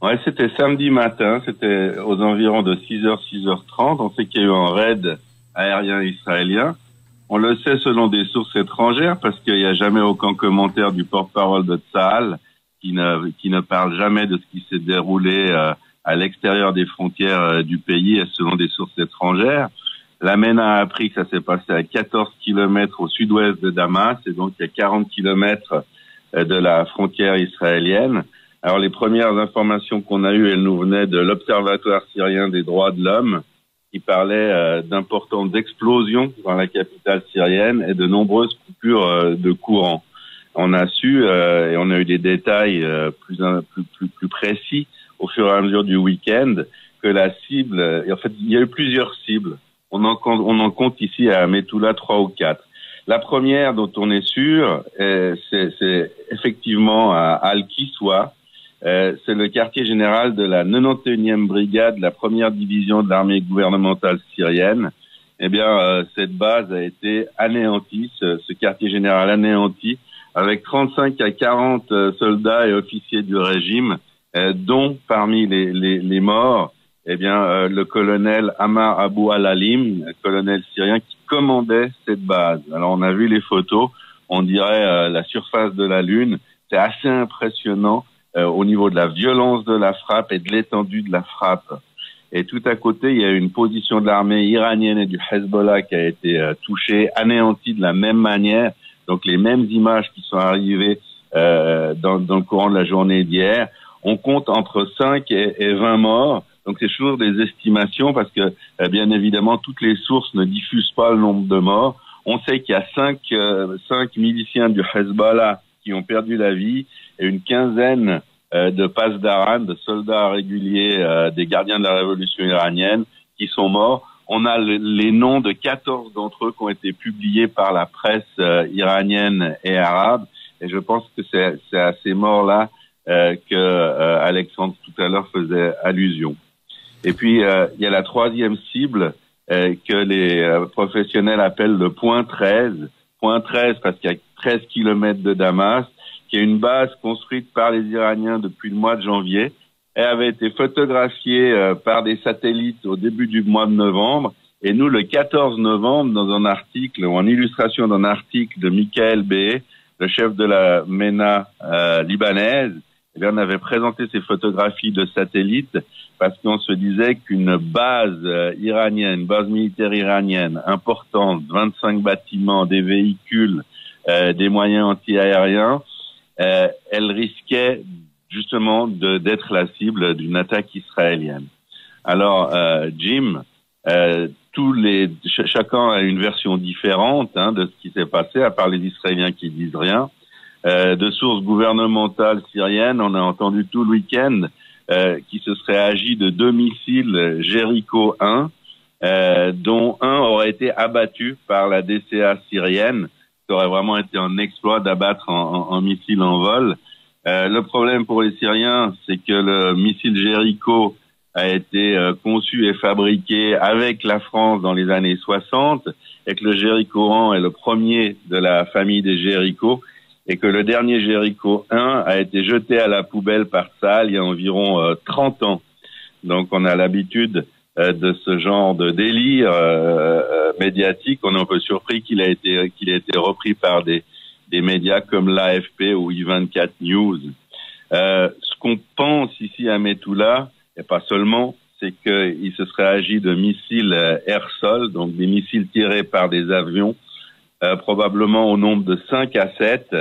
Ouais, c'était samedi matin, c'était aux environs de 6h, 6h30. On sait qu'il y a eu un raid aérien israélien. On le sait selon des sources étrangères parce qu'il n'y a jamais aucun commentaire du porte-parole de Tsahal qui ne parle jamais de ce qui s'est déroulé à l'extérieur des frontières du pays selon des sources étrangères. La MENA a appris que ça s'est passé à 14 kilomètres au sud-ouest de Damas et donc il y a 40 kilomètres de la frontière israélienne. Alors les premières informations qu'on a eues, elles nous venaient de l'Observatoire syrien des droits de l'homme qui parlait d'importantes explosions dans la capitale syrienne et de nombreuses coupures de courant. On a su et on a eu des détails plus précis au fur et à mesure du week-end que la cible, en fait il y a eu plusieurs cibles. On en compte ici à Metula 3 ou 4. La première dont on est sûr, c'est effectivement à Al-Kiswa. C'est le quartier général de la 91e brigade, la première division de l'armée gouvernementale syrienne. Eh bien, cette base a été anéantie, ce quartier général anéanti, avec 35 à 40 soldats et officiers du régime, dont parmi les morts, eh bien, le colonel Ammar Abou Al-Alim, colonel syrien qui commandait cette base. Alors, on a vu les photos, on dirait la surface de la Lune. C'est assez impressionnant au niveau de la violence de la frappe et de l'étendue de la frappe. Et tout à côté, il y a une position de l'armée iranienne et du Hezbollah qui a été touchée, anéantie de la même manière. Donc, les mêmes images qui sont arrivées dans le courant de la journée d'hier. On compte entre 5 et 20 morts. Donc c'est toujours des estimations parce que bien évidemment toutes les sources ne diffusent pas le nombre de morts. On sait qu'il y a 5 miliciens du Hezbollah qui ont perdu la vie et une quinzaine de Pasdaran, de soldats réguliers des gardiens de la révolution iranienne qui sont morts. On a les noms de 14 d'entre eux qui ont été publiés par la presse iranienne et arabe et je pense que c'est à ces morts-là que Alexandre tout à l'heure faisait allusion. Et puis, il y a la troisième cible que les professionnels appellent le point 13. Point 13 parce qu'il y a 13 kilomètres de Damas, qui est une base construite par les Iraniens depuis le mois de janvier. Elle avait été photographiée par des satellites au début du mois de novembre. Et nous, le 14 novembre, dans un article, ou en illustration d'un article de Michael Bey, le chef de la MENA libanaise, eh bien, on avait présenté ces photographies de satellites parce qu'on se disait qu'une base iranienne, une base militaire iranienne importante, 25 bâtiments, des véhicules, des moyens anti-aériens, elle risquait justement d'être la cible d'une attaque israélienne. Alors, Jim, chacun a une version différente de ce qui s'est passé, à part les Israéliens qui disent rien. De sources gouvernementales syriennes, on a entendu tout le week-end qu'il se serait agi de 2 missiles Jericho 1, dont un aurait été abattu par la DCA syrienne. Ça aurait vraiment été un exploit d'abattre un missile en vol. Le problème pour les Syriens, c'est que le missile Jericho a été conçu et fabriqué avec la France dans les années 60, et que le Jericho 1 est le premier de la famille des Jericho, et que le dernier Jericho 1 a été jeté à la poubelle par Tsahal il y a environ 30 ans. Donc on a l'habitude de ce genre de délire médiatique. On est un peu surpris qu'il ait été repris par des médias comme l'AFP ou I24 News. Ce qu'on pense ici à Metula, et pas seulement, c'est qu'il se serait agi de missiles air-sol, donc des missiles tirés par des avions, probablement au nombre de 5 à 7,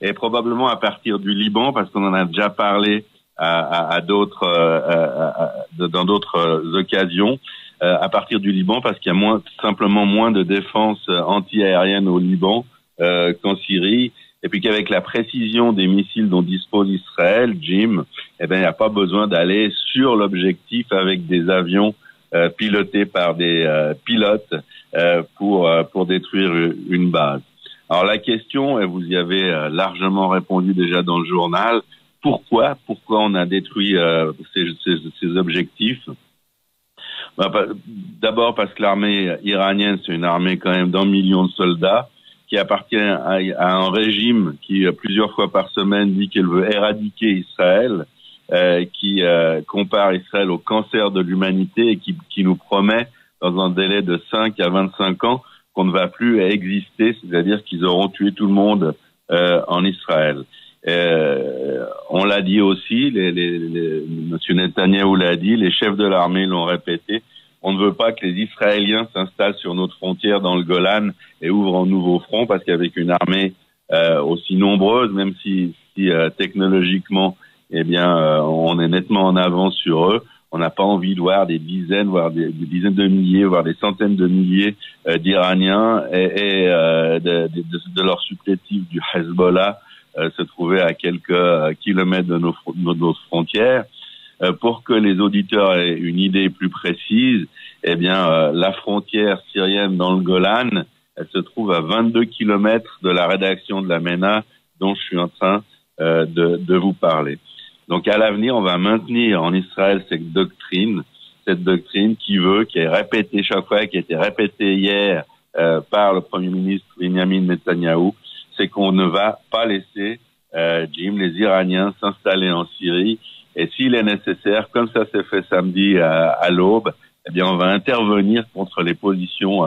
et probablement à partir du Liban, parce qu'on en a déjà parlé dans d'autres occasions, à partir du Liban, parce qu'il y a simplement moins de défense anti-aérienne au Liban qu'en Syrie, et puis qu'avec la précision des missiles dont dispose Israël, Jim, eh ben il n'y a pas besoin d'aller sur l'objectif avec des avions pilotés par des pilotes pour détruire une base. Alors la question, et vous y avez largement répondu déjà dans le journal, pourquoi on a détruit ces objectifs? D'abord parce que l'armée iranienne, c'est une armée quand même d'1 million de soldats, qui appartient à un régime qui, plusieurs fois par semaine, dit qu'il veut éradiquer Israël. qui compare Israël au cancer de l'humanité et qui nous promet, dans un délai de 5 à 25 ans, qu'on ne va plus exister, c'est-à-dire qu'ils auront tué tout le monde en Israël. On l'a dit aussi, M. Netanyahou l'a dit, les chefs de l'armée l'ont répété, on ne veut pas que les Israéliens s'installent sur notre frontière dans le Golan et ouvrent un nouveau front, parce qu'avec une armée aussi nombreuse, même si technologiquement, on est nettement en avance sur eux, on n'a pas envie de voir des dizaines, voire des dizaines de milliers, voire des centaines de milliers d'Iraniens et de leurs supplétifs du Hezbollah se trouver à quelques kilomètres de nos frontières. Pour que les auditeurs aient une idée plus précise, la frontière syrienne dans le Golan, elle se trouve à 22 kilomètres de la rédaction de la MENA dont je suis en train de vous parler. Donc à l'avenir, on va maintenir en Israël cette doctrine qui est répétée chaque fois, qui a été répétée hier par le Premier ministre Benjamin Netanyahou, c'est qu'on ne va pas laisser Jim, les Iraniens s'installer en Syrie, et s'il est nécessaire, comme ça s'est fait samedi à l'aube, on va intervenir contre les positions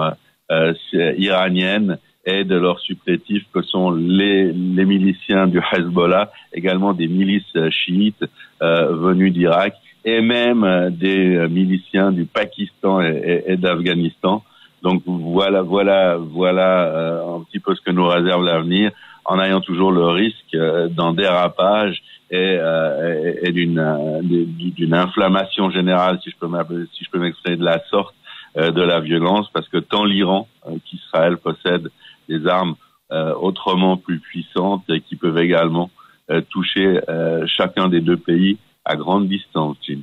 iraniennes et de leurs supplétifs que sont les miliciens du Hezbollah, également des milices chiites venues d'Irak, et même des miliciens du Pakistan et d'Afghanistan. Donc voilà un petit peu ce que nous réserve l'avenir, en ayant toujours le risque d'un dérapage et d'une inflammation générale, si je peux m'exprimer de la sorte, de la violence, parce que tant l'Iran qu'Israël possède des armes autrement plus puissantes et qui peuvent également toucher chacun des deux pays à grande distance, Jim.